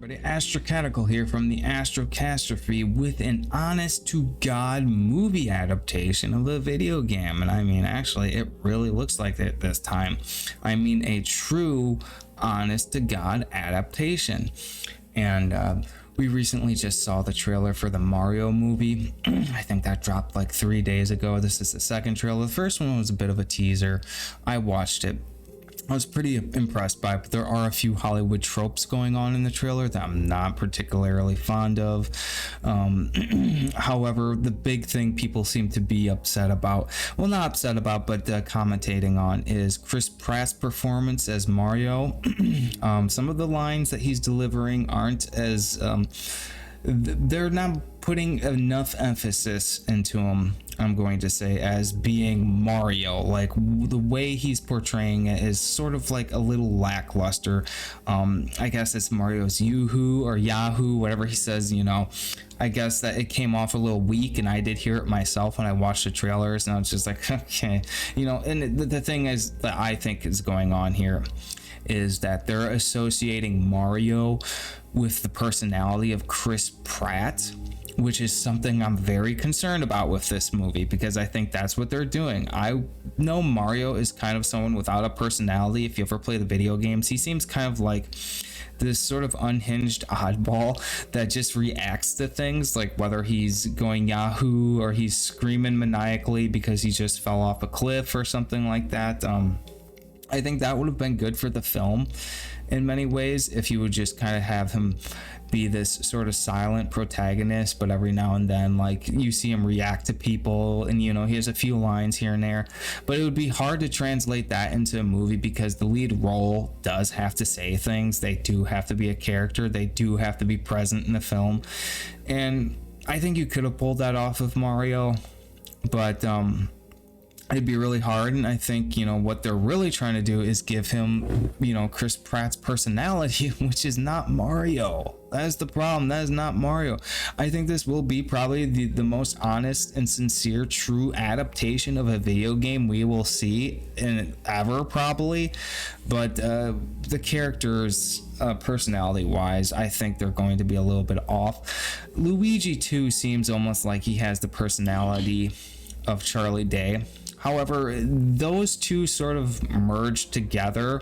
everybody, Astrocatical here from the Astrocastrophe with an honest-to-God movie adaptation of a video game. And I mean, actually, it really looks like it this time. I mean, a true honest-to-God adaptation. And we recently just saw the trailer for the Mario movie. I think that dropped like 3 days ago. This is the second trailer. The first one was a bit of a teaser. I watched it. I was pretty impressed by it, but there are a few Hollywood tropes going on in the trailer that I'm not particularly fond of. However, the big thing people seem to be upset about, well, not upset about, but commentating on, is Chris Pratt's performance as Mario. Some of the lines that he's delivering aren't as, they're not putting enough emphasis into him, I'm going to say, as being Mario. Like, the way he's portraying it is sort of like a little lackluster. I guess it's Mario's Yoo-hoo or Yahoo, whatever he says, you know. I guess that it came off a little weak, and I did hear it myself when I watched the trailers, and I was just like, okay, you know. And the thing is that I think is going on here is that they're associating Mario with the personality of Chris Pratt, which is something I'm very concerned about with this movie, because I think that's what they're doing. I know Mario is kind of someone without a personality. If you ever play the video games, he seems kind of like this sort of unhinged oddball that just reacts to things, like whether he's going Yahoo or he's screaming maniacally because he just fell off a cliff or something like that. I think that would have been good for the film in many ways if you would just kind of have him be this sort of silent protagonist, but every now and then, like, you see him react to people, and, you know, he has a few lines here and there. But it would be hard to translate that into a movie because the lead role does have to say things. They do have to be a character. They do have to be present in the film. And I think you could have pulled that off of Mario, but it'd be really hard. And I think, you know, what they're really trying to do is give him, you know, Chris Pratt's personality, which is not Mario. That is the problem. That is not Mario. I think this will be probably the most honest and sincere, true adaptation of a video game we will see in ever, probably. But the characters, personality wise, I think they're going to be a little bit off. Luigi too seems almost like he has the personality of Charlie Day. However, those two sort of merge together,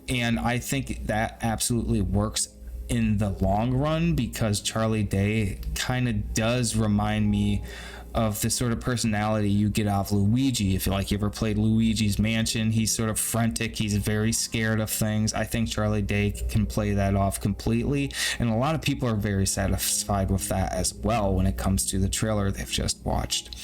and I think that absolutely works in the long run, because Charlie Day kind of does remind me of the sort of personality you get off Luigi. If you ever played Luigi's Mansion, he's sort of frantic, he's very scared of things. I think Charlie Day can play that off completely, and a lot of people are very satisfied with that as well when it comes to the trailer they've just watched.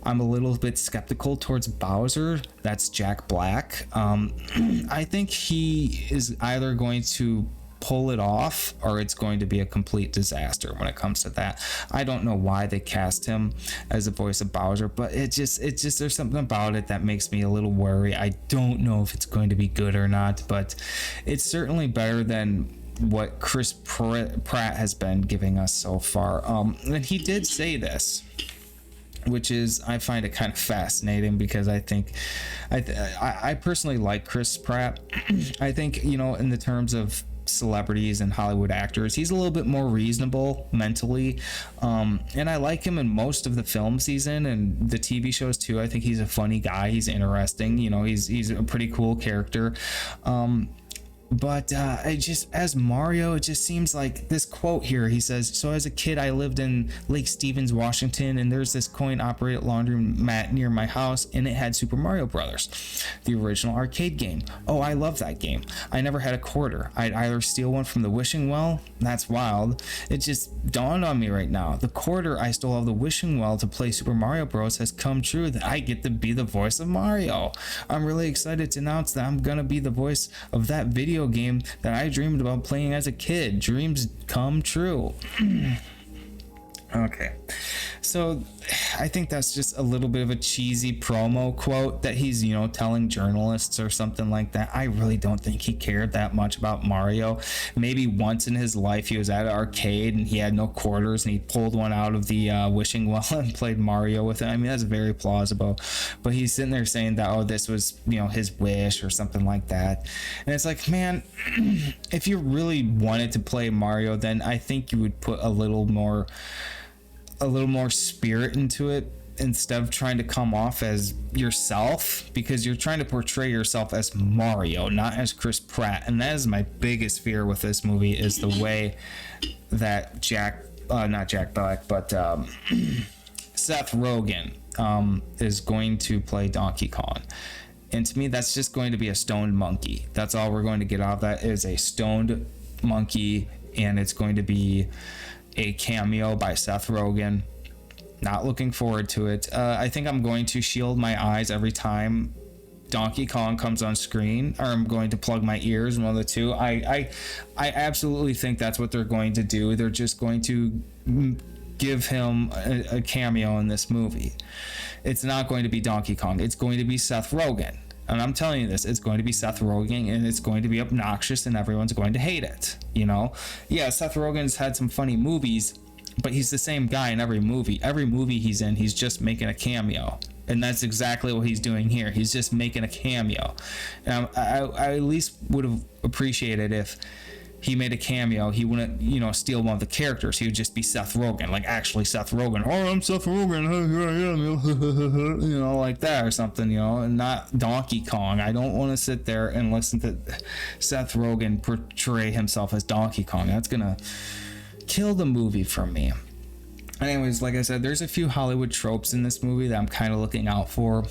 I'm a little bit skeptical towards Bowser. That's Jack Black. I think he is either going to pull it off or it's going to be a complete disaster when it comes to that. I don't know why they cast him as the voice of Bowser, but it just there's something about it that makes me a little worried. I don't know if it's going to be good or not, but it's certainly better than what Chris Pratt has been giving us so far. And he did say this, which is, I find it kind of fascinating, because I think I personally like Chris Pratt. I think, you know, in the terms of celebrities and Hollywood actors, he's a little bit more reasonable mentally, and I like him in most of the film season and the TV shows too. I think he's a funny guy, he's interesting, you know, he's a pretty cool character. But it just, as Mario, it just seems like this quote here. He says, "So as a kid, I lived in Lake Stevens, Washington, and there's this coin-operated laundromat near my house, and it had Super Mario Brothers, the original arcade game. Oh, I love that game. I never had a quarter. I'd either steal one from the wishing well." That's wild. It just dawned on me right now. The quarter I stole of the wishing well to play Super Mario Bros. Has come true, that I get to be the voice of Mario. I'm really excited to announce that I'm gonna be the voice of that video game that I dreamed about playing as a kid. Dreams come true. Okay. So I think that's just a little bit of a cheesy promo quote that he's, telling journalists or something like that. I really don't think he cared that much about Mario. Maybe once in his life he was at an arcade and he had no quarters and he pulled one out of the wishing well and played Mario with it. I mean, that's very plausible. But he's sitting there saying that, oh, this was, his wish or something like that. And it's like, man, if you really wanted to play Mario, then I think you would put a little more spirit into it instead of trying to come off as yourself, because you're trying to portray yourself as Mario, not as Chris Pratt. And that is my biggest fear with this movie, is the way that not Jack Black, but Seth Rogen is going to play Donkey Kong. And to me, that's just going to be a stoned monkey. That's all we're going to get out of that, is a stoned monkey, and it's going to be a cameo by Seth Rogen. Not looking forward to it. I think I'm going to shield my eyes every time Donkey Kong comes on screen, or I'm going to plug my ears, one of the two. I absolutely think that's what they're going to do. They're just going to give him a cameo in this movie. It's not going to be Donkey Kong. It's going to be Seth Rogen. And I'm telling you this, it's going to be Seth Rogen, and it's going to be obnoxious, and everyone's going to hate it. Yeah, Seth Rogen's had some funny movies, but he's the same guy in every movie. Every movie he's in, he's just making a cameo. And that's exactly what he's doing here. He's just making a cameo. I at least would have appreciated if he made a cameo. He wouldn't, steal one of the characters. He would just be Seth Rogen, like actually Seth Rogen. Oh, I'm Seth Rogen. Here I am. Like that or something, and not Donkey Kong. I don't want to sit there and listen to Seth Rogen portray himself as Donkey Kong. That's going to kill the movie for me. Anyways, like I said, there's a few Hollywood tropes in this movie that I'm kind of looking out for.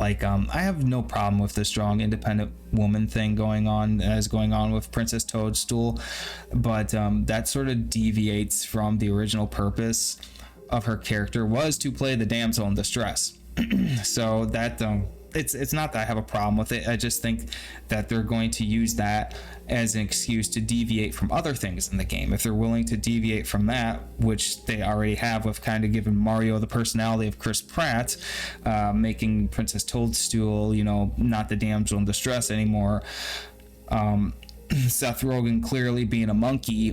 Like, I have no problem with the strong independent woman thing going on with Princess Toadstool, but that sort of deviates from the original purpose of her character, was to play the damsel in distress. So that it's not that I have a problem with it. I just think that they're going to use that as an excuse to deviate from other things in the game. If they're willing to deviate from that, which they already have with kind of giving Mario the personality of Chris Pratt, making Princess Toadstool, not the damsel in distress anymore, Seth Rogen clearly being a monkey,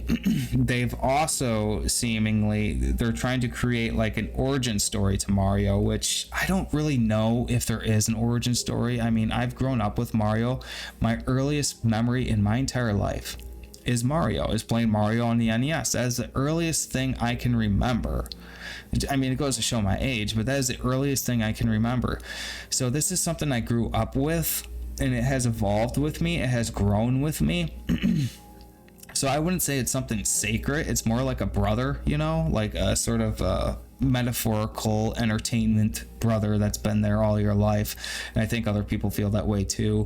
they've also they're trying to create like an origin story to Mario, which I don't really know if there is an origin story. I mean, I've grown up with Mario. My earliest memory in my entire life is playing Mario on the NES. That is the earliest thing I can remember. I mean, it goes to show my age, but that is the earliest thing I can remember. So this is something I grew up with, and it has evolved with me. It has grown with me. So I wouldn't say it's something sacred. It's more like a brother, like a sort of metaphorical entertainment brother that's been there all your life. And I think other people feel that way too.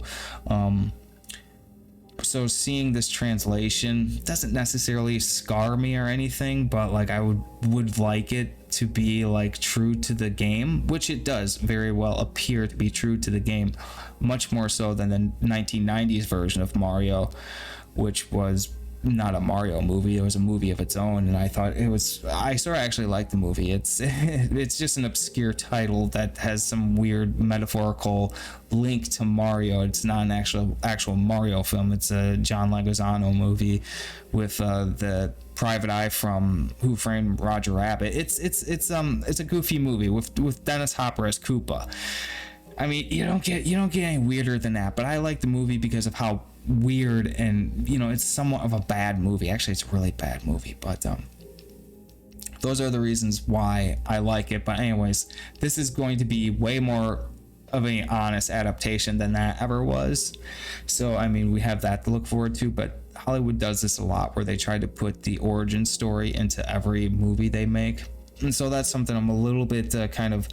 So seeing this translation doesn't necessarily scar me or anything, but like I would like it to be like true to the game, which it does very well appear to be true to the game, much more so than the 1990s version of Mario, which was not a Mario movie. It was a movie of its own, and I sort of actually like the movie. It's just an obscure title that has some weird metaphorical link to Mario. It's not an actual Mario film. It's a John Leguizamo movie with the private eye from Who Framed Roger Rabbit. It's a goofy movie with Dennis Hopper as Koopa. I mean, you don't get any weirder than that, but I like the movie because of how weird, and it's somewhat of a bad movie. Actually, it's a really bad movie, but those are the reasons why I like it. But anyways, this is going to be way more of an honest adaptation than that ever was. So I mean, we have that to look forward to, but Hollywood does this a lot, where they try to put the origin story into every movie they make. And so that's something I'm a little bit kind of,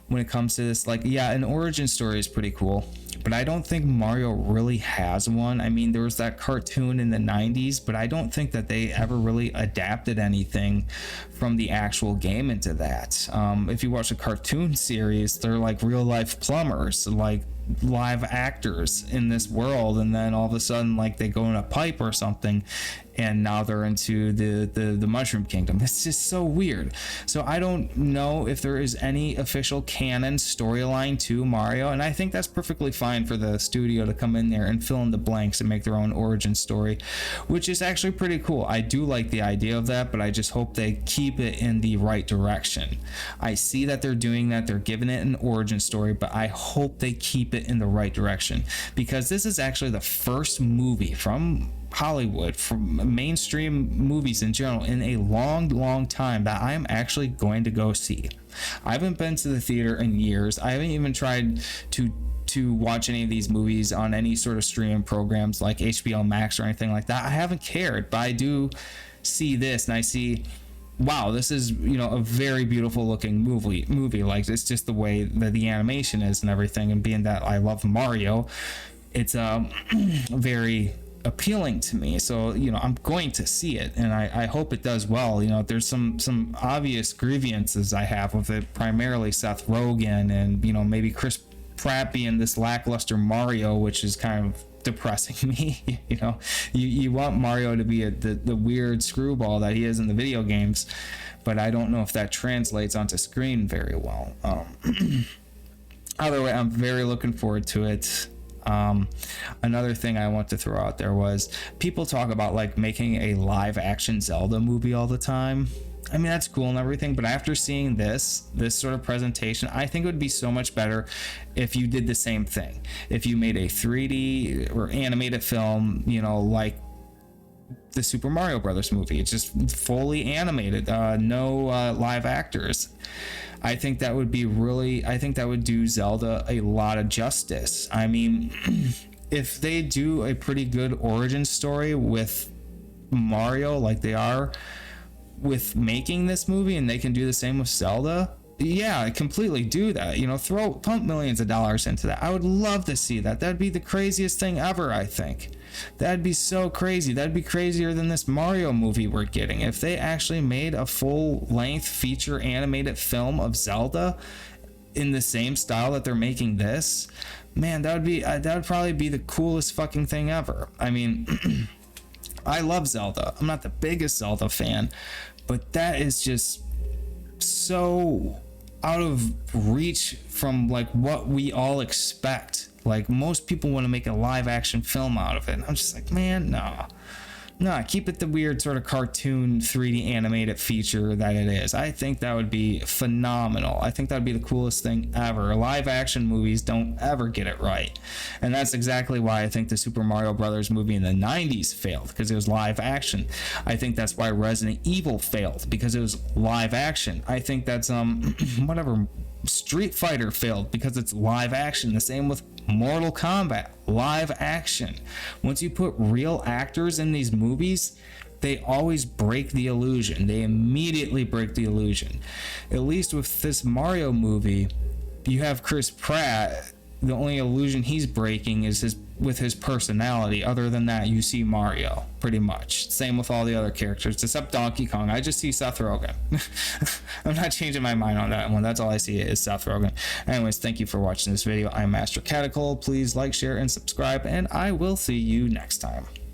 when it comes to this, like, yeah, an origin story is pretty cool, but I don't think Mario really has one. I mean, there was that cartoon in the 90s, but I don't think that they ever really adapted anything from the actual game into that. If you watch a cartoon series, they're like real life plumbers, like live actors in this world, and then all of a sudden, like, they go in a pipe or something, and now they're into the Mushroom Kingdom. It's just so weird. So I don't know if there is any official canon storyline to Mario, and I think that's perfectly fine for the studio to come in there and fill in the blanks and make their own origin story, which is actually pretty cool. I do like the idea of that, but I just hope they keep it in the right direction. I see that they're doing that, they're giving it an origin story, but I hope they keep it in the right direction, because this is actually the first movie from Hollywood, from mainstream movies in general, in a long time that I'm actually going to go see. I haven't been to the theater in years. I haven't even tried to watch any of these movies on any sort of streaming programs like HBO Max or anything like that. I haven't cared, but I do see this and I see, wow, this is, you know, a very beautiful looking movie. Like, it's just the way that the animation is and everything, and being that I love Mario, it's very appealing to me. So, you know, I'm going to see it, and I hope it does well. You know, there's some obvious grievances I have with it, primarily Seth Rogen and, you know, maybe Chris Pratt being this lackluster Mario, which is kind of depressing me. You know, you want Mario to be the weird screwball that he is in the video games, but I don't know if that translates onto screen very well. Either way, I'm very looking forward to it. Another thing I want to throw out there was, people talk about like making a live action Zelda movie all the time. I mean, that's cool and everything, but after seeing this sort of presentation, I think it would be so much better if you did the same thing. If you made a 3D or animated film, you know, like the Super Mario Brothers movie. It's just fully animated, no live actors. I think that would be I think that would do Zelda a lot of justice. I mean, if they do a pretty good origin story with Mario, like they are with making this movie, and they can do the same with Zelda, yeah, completely do that. You know, pump millions of dollars into that. I would love to see that. That'd be the craziest thing ever, I think. That'd be so crazy. That'd be crazier than this Mario movie we're getting. If they actually made a full-length feature animated film of Zelda in the same style that they're making this, man, that would probably be the coolest fucking thing ever. I mean, I love Zelda. I'm not the biggest Zelda fan, but that is just so out of reach from like what we all expect. Like, most people want to make a live action film out of it, and I'm just like, man, no, keep it the weird sort of cartoon 3D animated feature that it is. I think that would be phenomenal. I think that would be the coolest thing ever. Live action movies don't ever get it right, and that's exactly why I think the Super Mario Brothers movie in the 90s failed, because it was live action. I think that's why Resident Evil failed, because it was live action. I think that's whatever, Street Fighter failed because it's live action. The same with Mortal Kombat, live action. Once you put real actors in these movies, they always break the illusion. They immediately break the illusion. At least with this Mario movie, you have Chris Pratt. The only illusion he's breaking is with his personality. Other than that, you see Mario, pretty much. Same with all the other characters, except Donkey Kong. I just see Seth Rogen. I'm not changing my mind on that one. That's all I see is Seth Rogen. Anyways, thank you for watching this video. I'm Master Catacol. Please like, share, and subscribe, and I will see you next time.